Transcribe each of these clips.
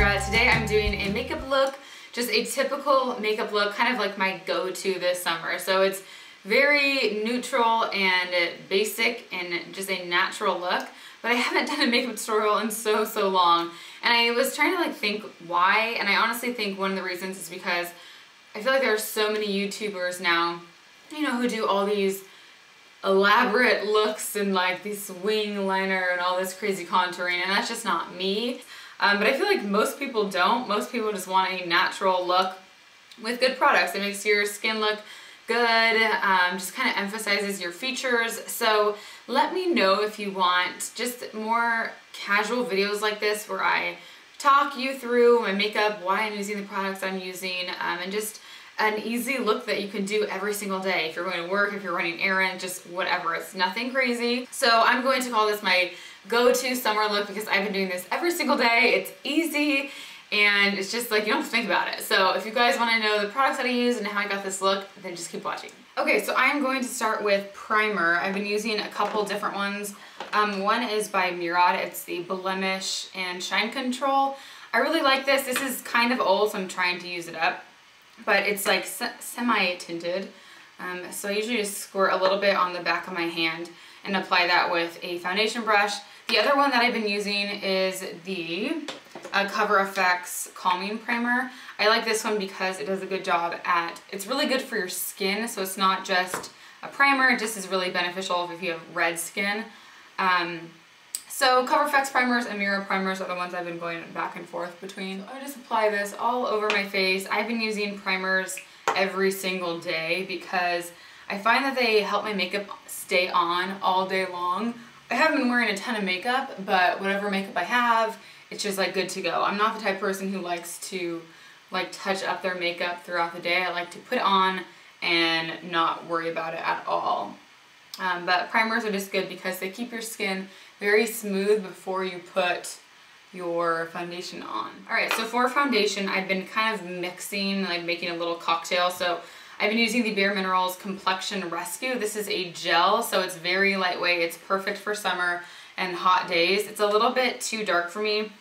Kendra. Today I'm doing a makeup look, just a typical makeup look, kind of like my go-to this summer. So it's very neutral and basic and just a natural look, but I haven't done a makeup tutorial in so long. And I was trying to think why, and I honestly think one of the reasons is because I feel like there are so many YouTubers now, you know, who do all these elaborate looks and like this wing liner and all this crazy contouring, and that's just not me. But I feel like most people don't. Most people just want a natural look with good products. It makes your skin look good, just kind of emphasizes your features. So let me know if you want just more casual videos like this where I talk you through my makeup, why I'm using the products I'm using, and just an easy look that you can do every single day. If you're going to work, if you're running errands, just whatever. It's nothing crazy. So I'm going to call this my go-to summer look because I've been doing this every single day. It's easy and it's just like you don't have to think about it. So if you guys want to know the products that I use and how I got this look, then just keep watching. Okay, so I am going to start with primer. I've been using a couple different ones. One is by Murad. It's the Blemish and Shine Control. I really like this. This is kind of old, so I'm trying to use it up. But it's like semi-tinted. So I usually just squirt a little bit on the back of my hand and apply that with a foundation brush. The other one that I've been using is the Cover FX Calming Primer. I like this one because it does a good job at, it's really good for your skin, so it's not just a primer, it just is really beneficial if you have red skin. So Cover FX primers and Murad primers are the ones I've been going back and forth between. So I just apply this all over my face. I've been using primers every single day because I find that they help my makeup stay on all day long. I haven't been wearing a ton of makeup, but whatever makeup I have, it's just like good to go. I'm not the type of person who likes to like touch up their makeup throughout the day. I like to put it on and not worry about it at all. But primers are just good because they keep your skin very smooth before you put your foundation on. Alright, so for foundation, I've been kind of mixing, like making a little cocktail. So I've been using the Bare Minerals Complexion Rescue. This is a gel, so it's very lightweight. It's perfect for summer and hot days. It's a little bit too dark for me.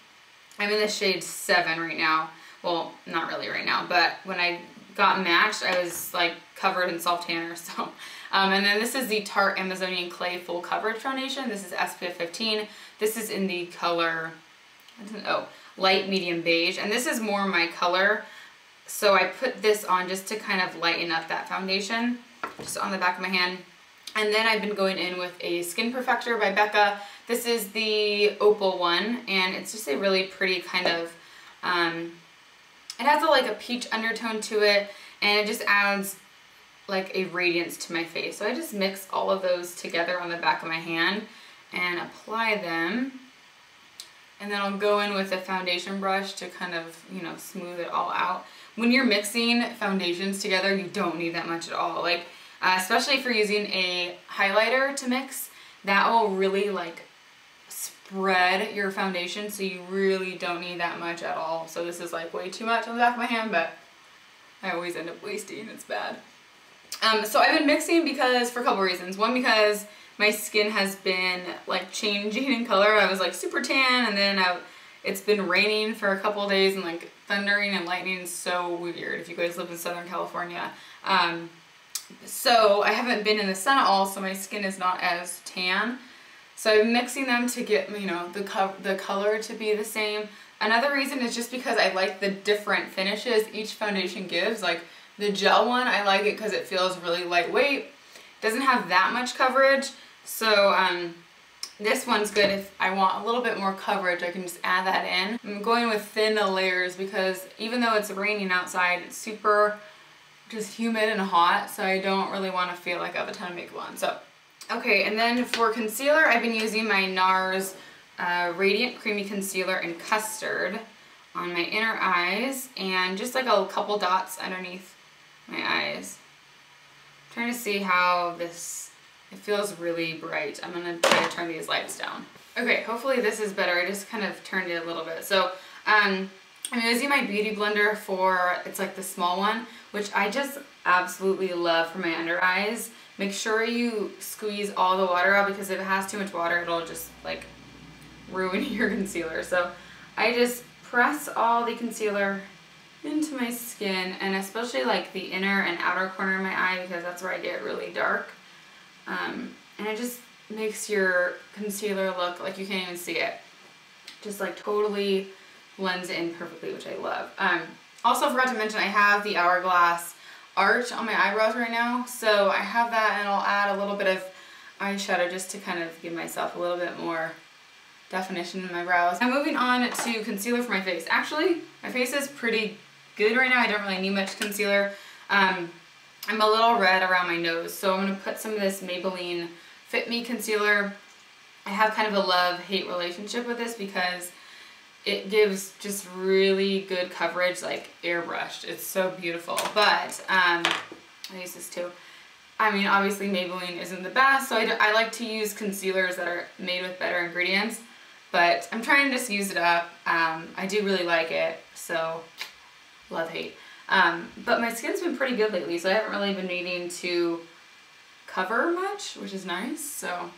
I'm in the shade 7 right now. Well, not really right now, but when I got matched, I was like covered in self tanner. So, and then this is the Tarte Amazonian Clay Full Coverage Foundation. This is SPF 15. This is in the color, light medium beige, and this is more my color. So I put this on just to kind of lighten up that foundation, just on the back of my hand. And then I've been going in with a Skin Perfector by Becca. This is the Opal one, and it's just a really pretty kind of, it has like a peach undertone to it, and it just adds like a radiance to my face. So I just mix all of those together on the back of my hand and apply them. And then I'll go in with a foundation brush to kind of, you know, smooth it all out. When you're mixing foundations together, you don't need that much at all. Like, especially if you're using a highlighter to mix, that will really like spread your foundation, so you really don't need that much at all. So this is like way too much on the back of my hand, but I always end up wasting, it's bad. So I've been mixing for a couple reasons. One, because my skin has been like changing in color. I was like super tan, and then it's been raining for a couple of days and like thundering and lightning is so weird if you guys live in Southern California. So I haven't been in the sun at all, so my skin is not as tan. So I'm mixing them to get, you know, the color to be the same. Another reason is just because I like the different finishes each foundation gives. Like the gel one, I like it because it feels really lightweight. Doesn't have that much coverage. So this one's good if I want a little bit more coverage. I can just add that in. I'm going with thin layers because even though it's raining outside, it's super just humid and hot, so I don't really want to feel like I have a ton of makeup on. So, okay, and then for concealer, I've been using my NARS Radiant Creamy Concealer in Custard on my inner eyes and just like a couple dots underneath my eyes. I'm trying to see how this, it feels really bright. I'm gonna try to turn these lights down. Okay, hopefully this is better. I just kind of turned it a little bit. So I'm using my Beauty Blender for, it's like the small one, which I just absolutely love for my under eyes. Make sure you squeeze all the water out because if it has too much water, it'll just like ruin your concealer. So I just press all the concealer into my skin, and especially like the inner and outer corner of my eye, because that's where I get really dark. And it just makes your concealer look like you can't even see it. Just like totally blends in perfectly, which I love. Also forgot to mention I have the hourglass arch on my eyebrows right now, so I have that, and I'll add a little bit of eyeshadow just to kind of give myself a little bit more definition in my brows. I'm moving on to concealer for my face. Actually, my face is pretty good right now. I don't really need much concealer. I'm a little red around my nose, so I'm going to put some of this Maybelline Fit Me concealer. I have kind of a love-hate relationship with this because it gives just really good coverage, like airbrushed. It's so beautiful, but I use this too. I mean, obviously Maybelline isn't the best, so I like to use concealers that are made with better ingredients, but I'm trying to just use it up. I do really like it, so love-hate. But my skin's been pretty good lately, so I haven't really been needing to cover much, which is nice. So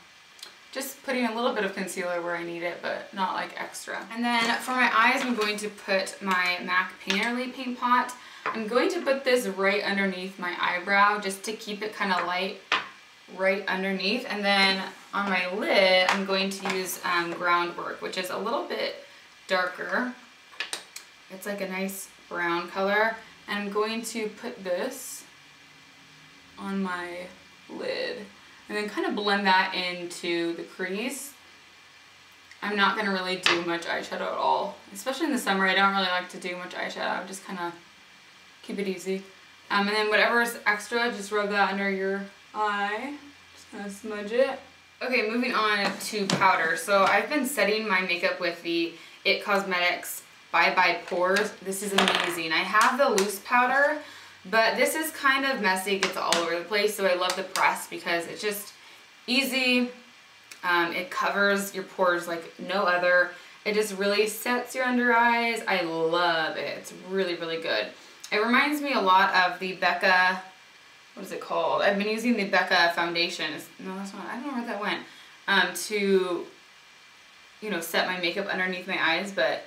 just putting a little bit of concealer where I need it, but not like extra. And then for my eyes, I'm going to put my MAC Painterly Paint Pot. I'm going to put this right underneath my eyebrow just to keep it kind of light right underneath. And then on my lid, I'm going to use Groundwork, which is a little bit darker. It's like a nice brown color. And I'm going to put this on my lid and then kind of blend that into the crease. I'm not going to really do much eyeshadow at all. Especially in the summer, I don't really like to do much eyeshadow. I just kind of keep it easy. And then whatever's extra, just rub that under your eye. Just kind of smudge it. Okay, moving on to powder. So I've been setting my makeup with the IT Cosmetics Bye Bye Pores. This is amazing. I have the loose powder, but this is kind of messy. It gets all over the place, so I love the press because it's just easy. It covers your pores like no other. It just really sets your under eyes. I love it. It's really, really good. It reminds me a lot of the Becca, what is it called? I've been using the Becca foundation. No, that's not, I don't know where that went. To, you know, set my makeup underneath my eyes, but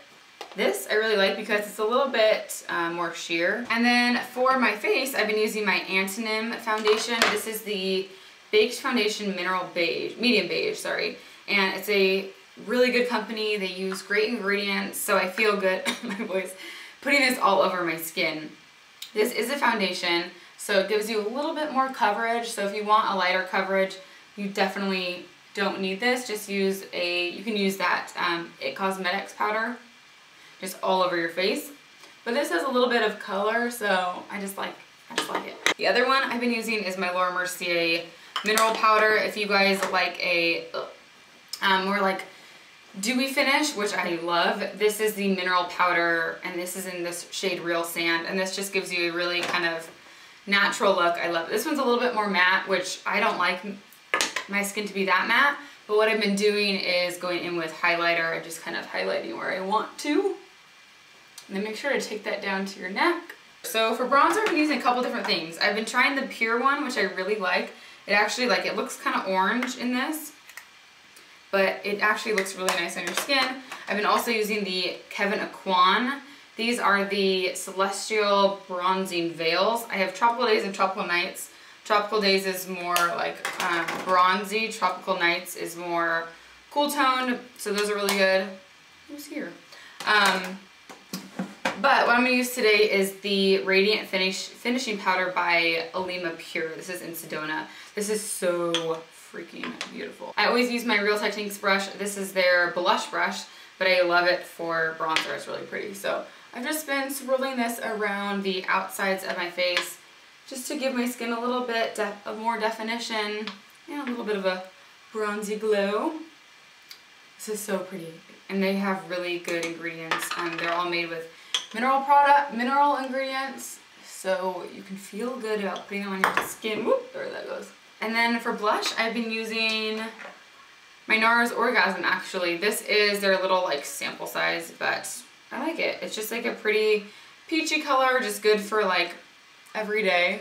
this I really like because it's a little bit more sheer. And then for my face, I've been using my Antonym foundation. This is the Baked Foundation Mineral Beige, Medium Beige, sorry. And it's a really good company. They use great ingredients, so I feel good, my voice, putting this all over my skin. This is a foundation, so it gives you a little bit more coverage. So if you want a lighter coverage, you definitely don't need this. Just use you can use that IT Cosmetics powder just all over your face. But this has a little bit of color, so I just like it. The other one I've been using is my Laura Mercier mineral powder. If you guys like a more like dewy finish, which I love, this is the mineral powder, and this is in this shade Real Sand, and this just gives you a really kind of natural look. I love it. This one's a little bit more matte, which I don't like my skin to be that matte, but what I've been doing is going in with highlighter and just kind of highlighting where I want to. And then make sure to take that down to your neck. So for bronzer, I've been using a couple different things. I've been trying the Pure one, which I really like. It actually, like, it looks kind of orange in this, but it actually looks really nice on your skin. I've been also using the Kevyn Aucoin. These are the Celestial Bronzing Veils. I have Tropical Days and Tropical Nights. Tropical Days is more like bronzy. Tropical Nights is more cool toned. So those are really good. Who's here? But what I'm going to use today is the Radiant Finishing Powder by Alima Pure. This is in Sedona. This is so freaking beautiful. I always use my Real Techniques brush. This is their blush brush, but I love it for bronzer. It's really pretty. So I've just been swirling this around the outsides of my face just to give my skin a little bit of more definition and a little bit of a bronzy glow. This is so pretty. And they have really good ingredients. They're all made with mineral ingredients, so you can feel good about putting them on your skin. Whoop, there that goes. And then for blush, I've been using my NARS Orgasm, actually. This is their little like sample size, but I like it. It's just like a pretty peachy color, just good for like every day.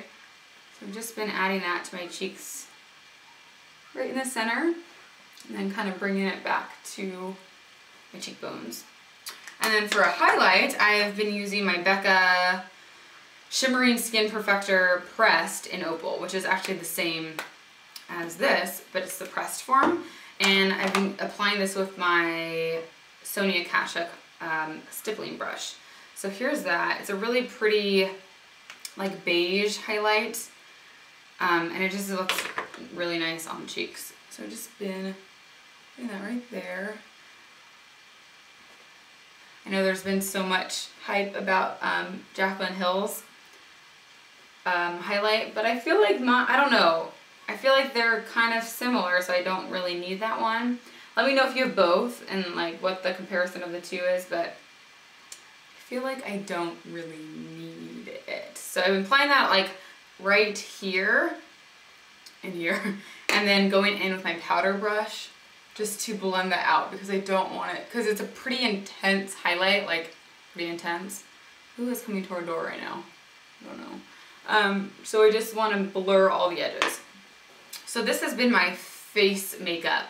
So I've just been adding that to my cheeks right in the center, and then kind of bringing it back to my cheekbones. And then for a highlight, I've been using my Becca Shimmering Skin Perfector Pressed in Opal, which is actually the same as this, but it's the pressed form. And I've been applying this with my Sonia Kashuk stippling brush. So here's that. It's a really pretty, like, beige highlight, and it just looks really nice on the cheeks. So I've just been doing that right there. I know there's been so much hype about Jaclyn Hill's highlight, but I feel like I don't know. I feel like they're kind of similar, so I don't really need that one. Let me know if you have both and like what the comparison of the two is, but I feel like I don't really need it. So I've been applying that like right here and here, and then going in with my powder brush just to blend that out because I don't want it, because it's a pretty intense highlight, like pretty intense. Who is coming to our door right now? I don't know. So I just want to blur all the edges. So this has been my face makeup.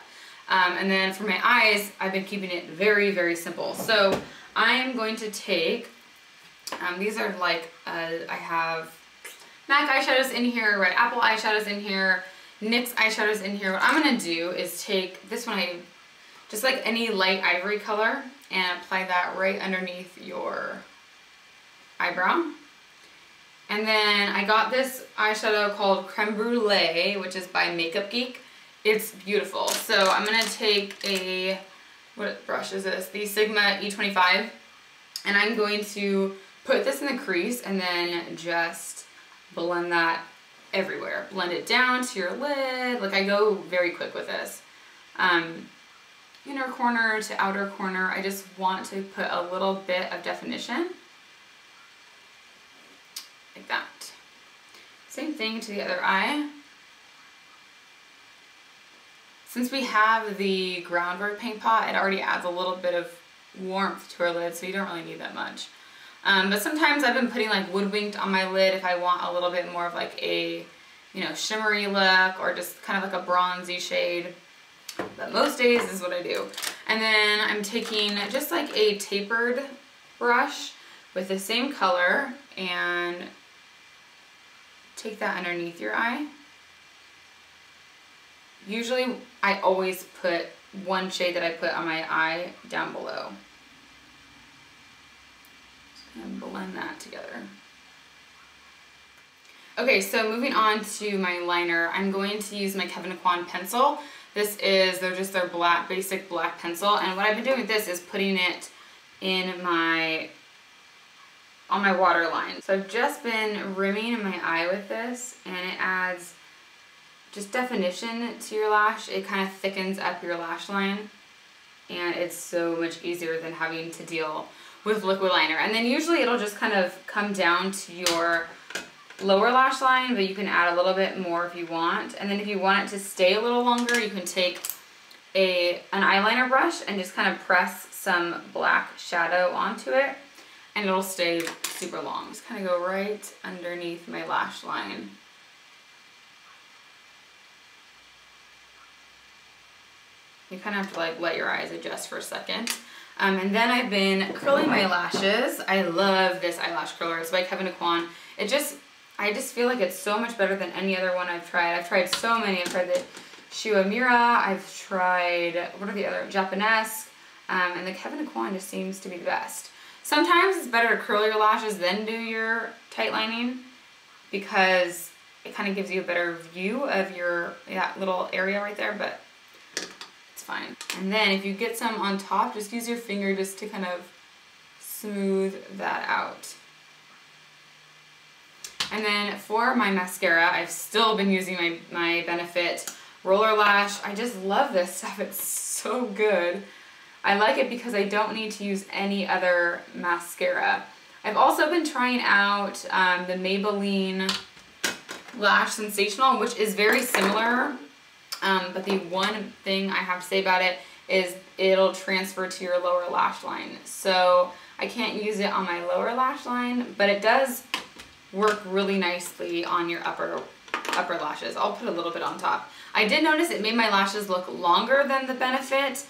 And then for my eyes, I've been keeping it very, very simple. So I'm going to take, these are like, I have MAC eyeshadows in here, Red Apple eyeshadows in here, NYX eyeshadows in here. What I'm going to do is take this one, just like any light ivory color, and apply that right underneath your eyebrow. And then I got this eyeshadow called Creme Brûlée, which is by Makeup Geek. It's beautiful. So I'm going to take a, what brush is this? The Sigma E25. And I'm going to put this in the crease and then just blend that everywhere. Blend it down to your lid. Like, I go very quick with this. Inner corner to outer corner. I just want to put a little bit of definition. Like that. Same thing to the other eye. Since we have the Groundwork paint pot, it already adds a little bit of warmth to our lid, so you don't really need that much. But sometimes I've been putting like Woodwinked on my lid if I want a little bit more of like a, you know, shimmery look, or just kind of like a bronzy shade. But most days is what I do. And then I'm taking just like a tapered brush with the same color and take that underneath your eye. Usually I always put one shade that I put on my eye down below. Just gonna blend that together. Okay, so moving on to my liner, I'm going to use my Kevyn Aucoin pencil. This is, they're just their black, basic black pencil, and what I've been doing with this is putting it in on my waterline. So I've just been rimming my eye with this, and it adds just definition to your lash. It kind of thickens up your lash line, and it's so much easier than having to deal with liquid liner. And then usually it'll just kind of come down to your lower lash line, but you can add a little bit more if you want. And then if you want it to stay a little longer, you can take an eyeliner brush and just kind of press some black shadow onto it, and it'll stay super long. Just kind of go right underneath my lash line. You kind of have to like let your eyes adjust for a second. And then I've been curling my lashes. I love this eyelash curler. It's by Kevyn Aucoin. I just feel like it's so much better than any other one I've tried. I've tried so many. I've tried the Shuamira. I've tried, what are the other? Japanese. And the Kevyn Aucoin just seems to be the best. Sometimes it's better to curl your lashes than do your tight lining, because it kind of gives you a better view of that little area right there, but it's fine. And then if you get some on top, just use your finger just to kind of smooth that out. And then for my mascara, I've still been using my Benefit Roller Lash. I just love this stuff. It's so good. I like it because I don't need to use any other mascara. I've also been trying out the Maybelline Lash Sensational, which is very similar, but the one thing I have to say about it is it'll transfer to your lower lash line. So I can't use it on my lower lash line, but it does work really nicely on your upper lashes. I'll put a little bit on top. I did notice it made my lashes look longer than the Benefit,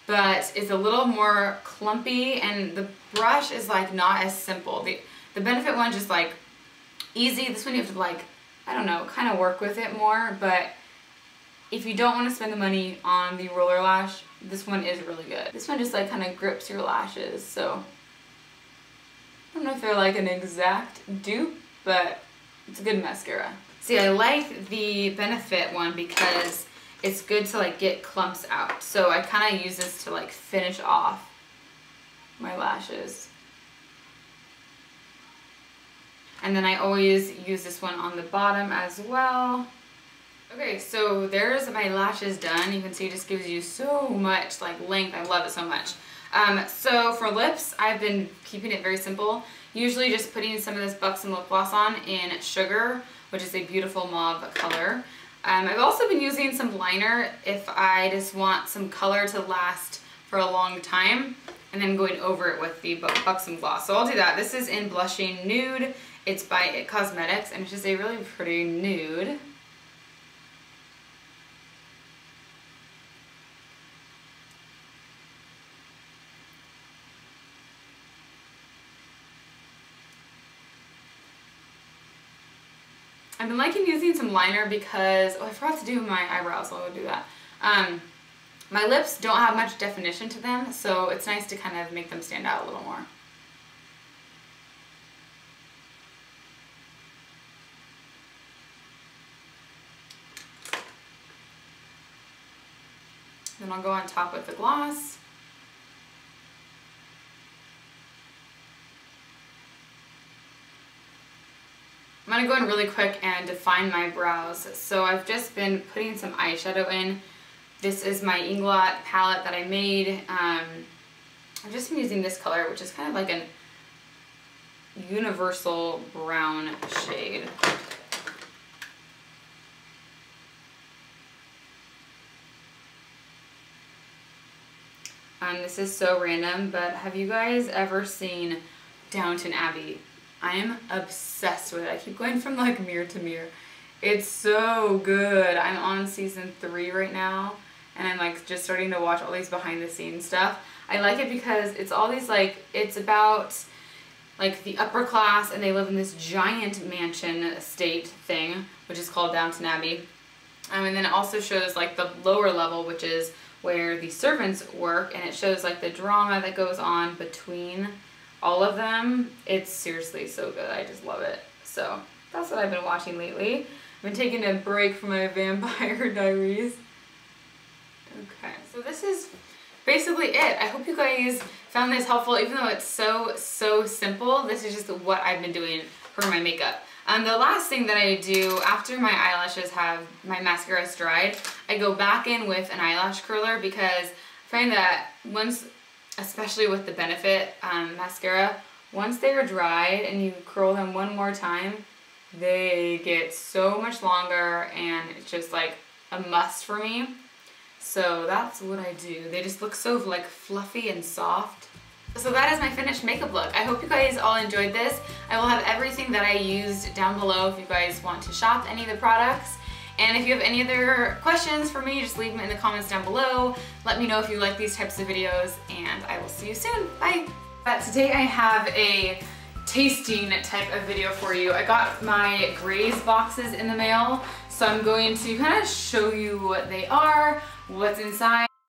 but it's a little more clumpy, and the brush is like not as simple. The Benefit one just like easy. This one you have to like, I don't know, kind of work with it more, but if you don't want to spend the money on the roller lash, this one is really good. This one just like kind of grips your lashes, so I don't know if they're like an exact dupe, but it's a good mascara. See, I like the Benefit one because it's good to like get clumps out. So I kind of use this to like finish off my lashes. And then I always use this one on the bottom as well. Okay, so there's my lashes done. You can see it just gives you so much like length. I love it so much. So for lips, I've been keeping it very simple. Usually just putting some of this Buxom lip gloss on in Sugar, which is a beautiful mauve color. I've also been using some liner if I just want some color to last for a long time, and then going over it with the Buxom gloss. So I'll do that. This is in Blushing Nude. It's by It Cosmetics, and it's just a really pretty nude. I've been liking using some liner because, oh, I forgot to do my eyebrows, so I'll do that. My lips don't have much definition to them, so it's nice to kind of make them stand out a little more. Then I'll go on top with the gloss. I'm going to go in really quick and define my brows. So I've just been putting some eyeshadow in. This is my Inglot palette that I made. I've just been using this color, which is kind of like a universal brown shade. This is so random, but have you guys ever seen Downton Abbey? I'm obsessed with it. I keep going from like mirror to mirror. It's so good. I'm on season 3 right now, and I'm like just starting to watch all these behind the scenes stuff. I like it because it's all these like, it's about like the upper class, and they live in this giant mansion estate thing, which is called Downton Abbey. And then it also shows like the lower level, which is where the servants work, and it shows like the drama that goes on between all of them. It's seriously so good. I just love it. So that's what I've been watching lately. I've been taking a break from my Vampire Diaries. Okay, so this is basically it. I hope you guys found this helpful, even though it's so simple. This is just what I've been doing for my makeup. The last thing that I do after my eyelashes have, my mascara is dried, I go back in with an eyelash curler, because I find that once, especially with the Benefit mascara, once they're dried and you curl them one more time, they get so much longer, and it's just like a must for me. So that's what I do. They just look so like fluffy and soft. So that is my finished makeup look. I hope you guys all enjoyed this. I will have everything that I used down below if you guys want to shop any of the products. And if you have any other questions for me, just leave them in the comments down below. Let me know if you like these types of videos, and I will see you soon. Bye! Today I have a tasting type of video for you. I got my Graze boxes in the mail, so I'm going to kind of show you what they are, what's inside.